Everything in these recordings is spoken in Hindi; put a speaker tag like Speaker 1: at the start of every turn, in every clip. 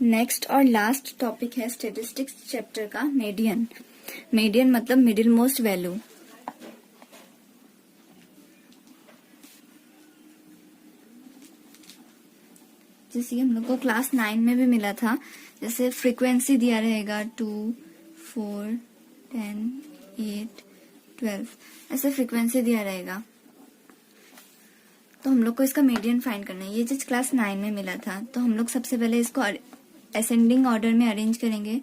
Speaker 1: नेक्स्ट और लास्ट टॉपिक है स्टेटिस्टिक्स चैप्टर का मीडियन। मीडियन मतलब मिडिल मोस्ट वैल्यू। जैसे हम लोग को क्लास 9 में भी मिला था, जैसे फ्रीक्वेंसी दिया रहेगा 2, 4, 10, 8, 12, ऐसे फ्रीक्वेंसी दिया रहेगा। तो हम लोग को इसका मीडियन फाइंड करना है। ये जिस क्लास 9 में मिला था, तो हम लोग सबसे पहले इसको असेंडिंग ऑर्डर में अरेंज करेंगे।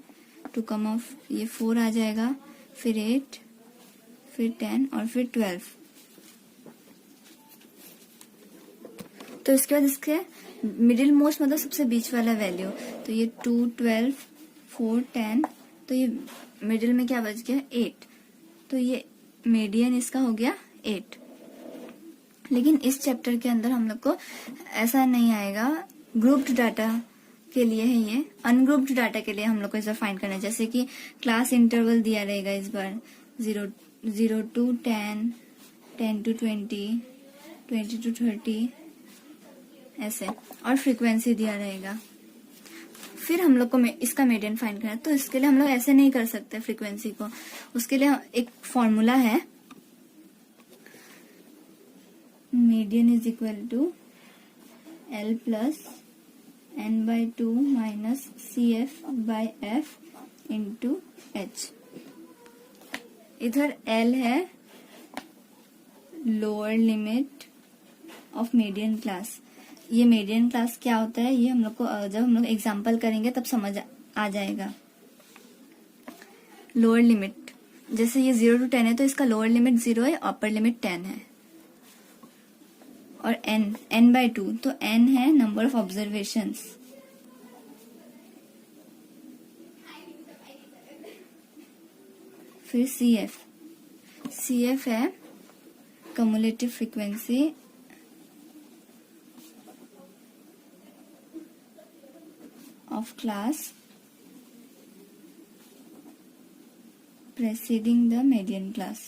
Speaker 1: टू कम ऑफ ये 4 आ जाएगा, फिर 8, फिर 10 और फिर 12। तो इसके बाद इसके मिडिल मोस्ट मतलब सबसे बीच वाला वैल्यू, तो ये 2, 12, 4, 10, तो ये मिडिल में क्या बच गया 8। तो ये मीडियन इसका हो गया 8। लेकिन इस चैप्टर के अंदर हम लोग को ऐसा नहीं आएगा। ग्रुप्ड डाटा के लिए है ये, अनग्रुप्ड डाटा के लिए हम लोग को इस बार फाइंड करना है। जैसे कि क्लास इंटरवल दिया रहेगा इस बार 0 to 10, 10 to 20, 20 to 30 ऐसे, और फ्रीक्वेंसी दिया रहेगा। फिर हम लोग को इसका मीडियन फाइंड करना है। तो इसके लिए हम लोग ऐसे नहीं कर सकते फ्रीक्वेंसी को। उसके लिए एक फॉर्मूला है, median is equal to L plus n/2 minus CF/F into H। इधर L है lower limit of median class. ये मीडियन क्लास क्या होता है, ये हम लोग को जब हम लोग एग्जाम्पल करेंगे तब समझ आ जाएगा। लोअर लिमिट, जैसे ये 0 to 10 है तो इसका लोअर लिमिट 0 है, अपर लिमिट 10 है। और n/2, तो n है नंबर ऑफ ऑब्जर्वेशंस। फिर CF है cumulative frequency of class preceding the median class।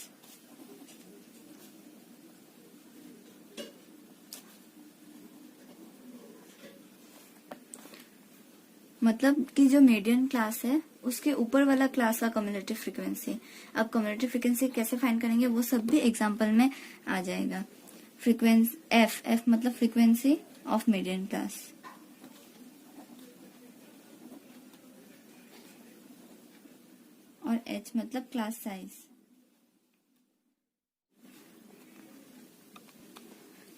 Speaker 1: मतलब कि जो मीडियन क्लास है उसके ऊपर वाला क्लास का कम्युलेटिव फ्रीक्वेंसी। अब कम्युलेटिव फ्रीक्वेंसी कैसे फाइंड करेंगे वो सब भी एग्जांपल में आ जाएगा। फ्रीक्वेंसी F मतलब फ्रीक्वेंसी ऑफ मीडियन क्लास। और H मतलब क्लास साइज।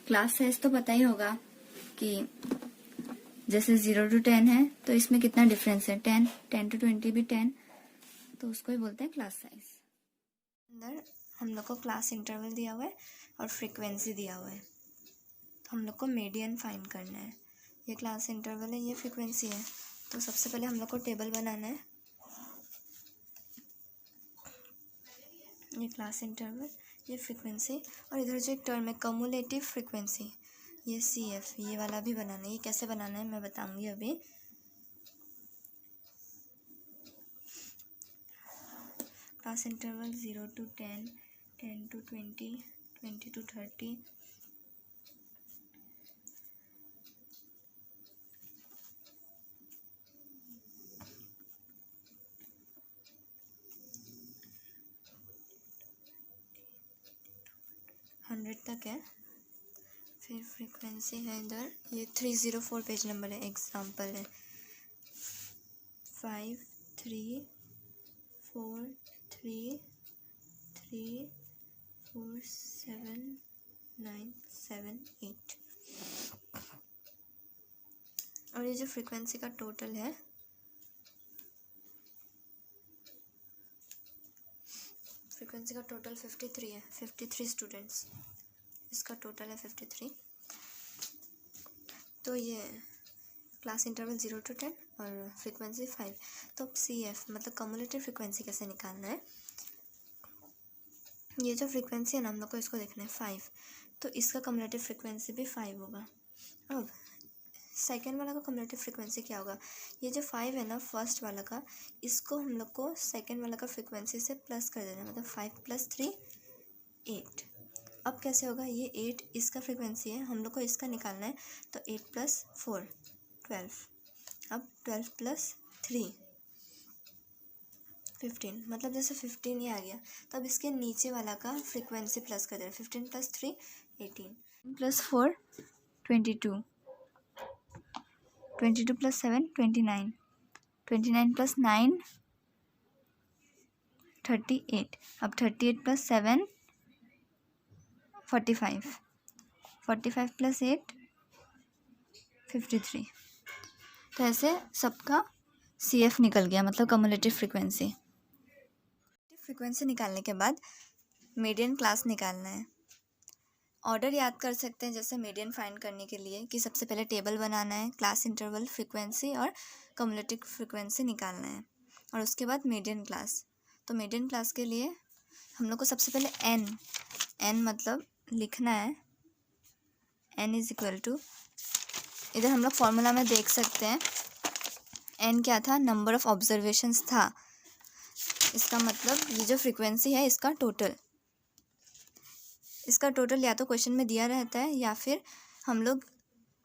Speaker 1: क्लास साइज तो पता ही होगा कि जैसे 0 to 10 है तो इसमें कितना डिफरेंस है, 10 to 20 भी 10, तो उसको ही बोलते हैं क्लास साइज। अंदर हम लोग को क्लास इंटरवल दिया हुआ है और फ्रीक्वेंसी दिया हुआ है, तो हम लोग को मीडियन फाइंड करना है। ये क्लास इंटरवल है, ये फ्रीक्वेंसी है। तो सबसे पहले हम लोग को टेबल बनाना है। ये क्लास इंटरवल, ये फ्रीक्वेंसी, और इधर जो एक टर्म है कम्युलेटिव फ्रीक्वेंसी, ये CF, ये वाला भी बनाना है। ये कैसे बनाना है मैं बताऊंगी अभी। Class interval 0 to 10, 10 to 20, 20 to 30, hundred तक है। फिर फ्रीक्वेंसी है इधर, ये 304 पेज नंबर है, एग्जाम्पल है 5, 3, 4, 3, 3, 4, 7, 9, 7, 8। और ये जो फ्रीक्वेंसी का टोटल है, फ्रीक्वेंसी का टोटल 53 है, 53 स्टूडेंट्स, इसका टोटल है 53। तो ये क्लास इंटरवल 0 to 10 और फ्रीक्वेंसी 5। तो CF मतलब कम्युलेटिव फ्रीक्वेंसी कैसे निकालना है। ये जो फ्रीक्वेंसी है ना, हम लोग को इसको देखना है 5, तो इसका कम्युलेटिव फ्रीक्वेंसी भी 5 होगा। अब सेकेंड वाला का कम्युलेटिव फ्रीक्वेंसी क्या होगा, ये जो 5 है ना फर्स्ट वाला का, इसको हम लोग को सेकेंड वाला का फ्रीक्वेंसी से प्लस कर देना है, मतलब 5 + 3 8। अब कैसे होगा, ये 8 इसका फ्रीक्वेंसी है, हम लोग को इसका निकालना है, तो 8 + 4 12। अब 12 प्लस 3 15, मतलब जैसे 15 ये आ गया तो अब इसके नीचे वाला का फ्रीक्वेंसी प्लस कर दे रहे हैं। 15 प्लस 3 18 प्लस 4 22 22 प्लस 7 29 29 प्लस 9 38। अब 38 प्लस 7 45 45 प्लस 8 53। तो ऐसे सबका CF निकल गया, मतलब कम्युलेटिव फ्रीक्वेंसी। फ्रीक्वेंसी निकालने के बाद मीडियन क्लास निकालना है। ऑर्डर याद कर सकते हैं जैसे मीडियन फाइंड करने के लिए कि सबसे पहले टेबल बनाना है, क्लास इंटरवल, फ्रीक्वेंसी और कम्युलेटिव फ्रीक्वेंसी निकालना है, और उसके बाद मीडियन क्लास। तो मीडियन क्लास के लिए हम लोग को सबसे पहले एन मतलब लिखना है। n इज इक्वल टू, इधर हम लोग फॉर्मूला में देख सकते हैं n क्या था, नंबर ऑफ ऑब्जर्वेशंस था। इसका मतलब ये जो फ्रीक्वेंसी है इसका टोटल या तो क्वेश्चन में दिया रहता है या फिर हम लोग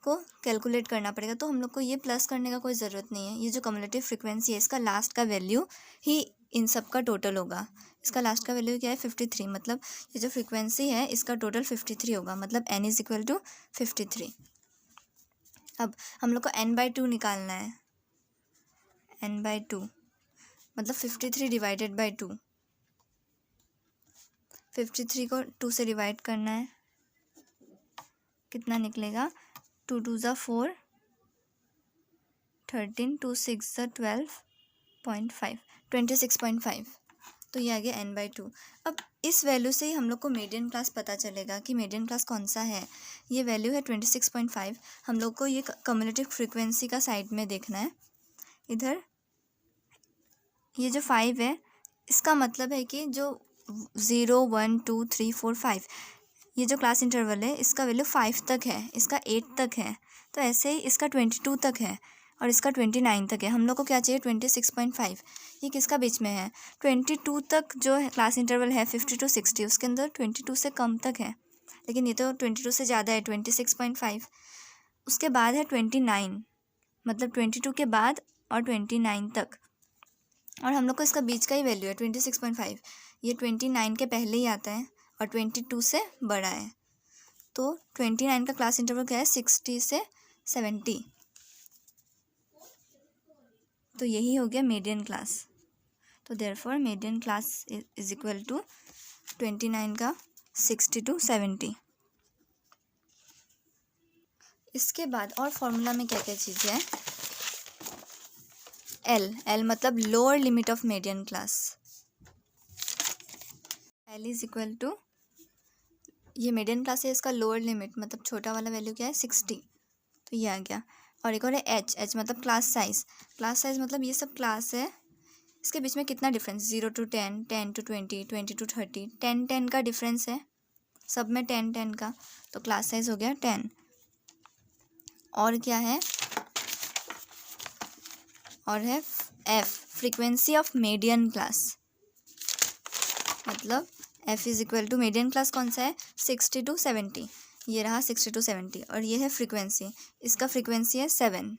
Speaker 1: को कैलकुलेट करना पड़ेगा। तो हम लोग को ये प्लस करने का कोई ज़रूरत नहीं है। ये जो कम्युलेटिव फ्रीक्वेंसी है इसका लास्ट का वैल्यू ही इन सब का टोटल होगा। इसका लास्ट का वैल्यू क्या है 53, मतलब ये जो फ्रीक्वेंसी है इसका टोटल 53 होगा, मतलब n इज इक्वल टू 53। अब हम लोग को n/2 निकालना है। n/2 मतलब 53 डिवाइडेड बाई 2। 53 को 2 से डिवाइड करना है, कितना निकलेगा 2 2 ज़ा 4 13 2 6 ज़ा 12.5 26.5। तो ये आ गया n/2। अब इस वैल्यू से ही हम लोग को मीडियन क्लास पता चलेगा कि मीडियन क्लास कौन सा है। ये वैल्यू है 26.5। हम लोग को ये कम्युलेटिव फ्रीक्वेंसी का साइड में देखना है। इधर ये जो 5 है इसका मतलब है कि जो 0 1 2 3 4 5 ये जो क्लास इंटरवल है इसका वैल्यू 5 तक है, इसका 8 तक है। तो ऐसे ही इसका 22 तक है और इसका 29 तक है। हम लोग को क्या चाहिए 26.5। ये किसका बीच में है 22 तक जो है क्लास इंटरवल है 50 to 60, उसके अंदर 22 से कम तक है, लेकिन ये तो 22 से ज़्यादा है 26.5। उसके बाद है 29, मतलब 22 के बाद और 29 तक, और हम लोग को इसका बीच का ही वैल्यू है 26.5। ये 29 के पहले ही आता है और 22 से बड़ा है। तो 29 का क्लास इंटरवल क्या है 60 से 70। तो यही हो गया मीडियन क्लास। तो therefore median class is equal to 29 का 60 to 70। इसके बाद और फॉर्मूला में क्या क्या चीज़ें हैं, एल मतलब lower limit of median class. L is equal to, ये मीडियन क्लास है इसका लोअर लिमिट मतलब छोटा वाला वैल्यू क्या है 60, तो ये आ गया। और एक और है एच मतलब क्लास साइज मतलब ये सब क्लास है, इसके बीच में कितना डिफरेंस 0 to 10 10 to 20 20 to 30 10 का डिफरेंस है, सब में 10 का, तो क्लास साइज हो गया 10। और क्या है, और है F frequency of median class, मतलब F is equal to median class कौन सा है 60 to 70, ये रहा 60 to 70, और ये है फ्रीक्वेंसी, इसका फ्रीक्वेंसी है 7।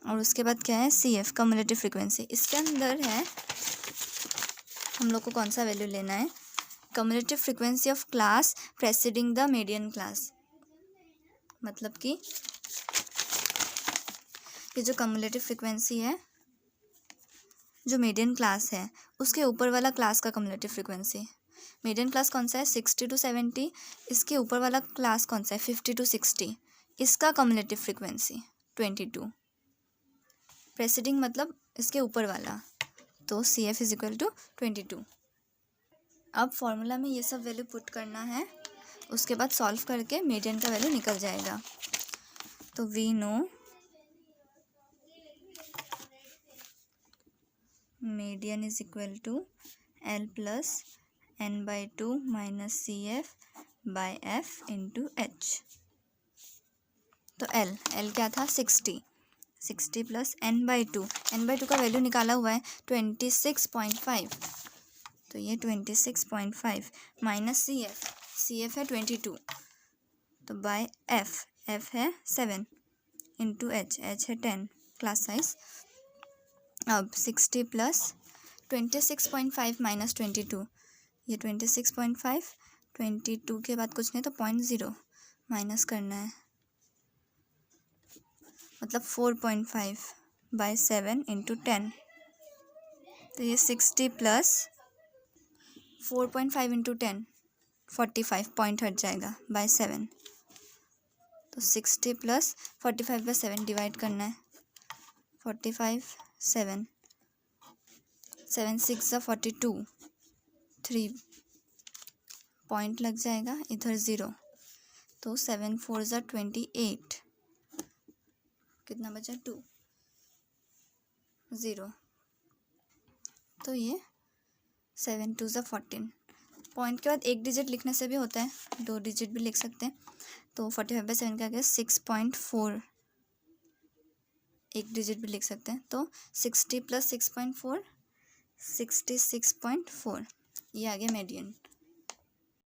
Speaker 1: और उसके बाद क्या है CF कम्युलेटिव फ्रीक्वेंसी। इसके अंदर है हम लोग को कौन सा वैल्यू लेना है, cumulative frequency of class presiding the median class, मतलब कि ये जो कम्युलेटिव फ्रीक्वेंसी है जो मीडियन क्लास है उसके ऊपर वाला क्लास का कम्युलेटिव फ्रीक्वेंसी। मीडियन क्लास कौन सा है 60 to 70, इसके ऊपर वाला क्लास कौन सा है 50 to 60, इसका कम्युलेटिव फ्रीक्वेंसी 22। प्रेसिडिंग मतलब इसके ऊपर वाला, तो CF इज इक्वल टू 22। अब फॉर्मूला में ये सब वैल्यू पुट करना है, उसके बाद सॉल्व करके मीडियन का वैल्यू निकल जाएगा। तो we know median is equal to L plus n/2 minus CF by F into H। तो L क्या था 60 प्लस n/2 का वैल्यू निकाला हुआ है 26.5, तो ये 26.5 माइनस CF है 22, तो बाय F है 7, इंटू एच, एच है 10 क्लास साइज। अब 60 प्लस 26.5 माइनस 22, ये 26.5, 22 के बाद कुछ नहीं तो 0.0 माइनस करना है, मतलब 4.5 बाय 7 इंटू 10। तो ये 60 प्लस 4.5 इंटू 10 45 पॉइंट हट जाएगा बाय 7। तो 60 प्लस 45 बाय 7 डिवाइड करना है, 45 7 7 6 42, 3 पॉइंट लग जाएगा, इधर 0, तो 7 4 28, कितना बचा 2 0। तो ये 7 2 14। पॉइंट के बाद एक डिजिट लिखने से भी होता है, 2 डिजिट भी लिख सकते हैं। तो 45 बाई 7 का आ गया 6.4, एक डिजिट भी लिख सकते हैं। तो 60 प्लस 6.4 66.4, ये आ गया मीडियन।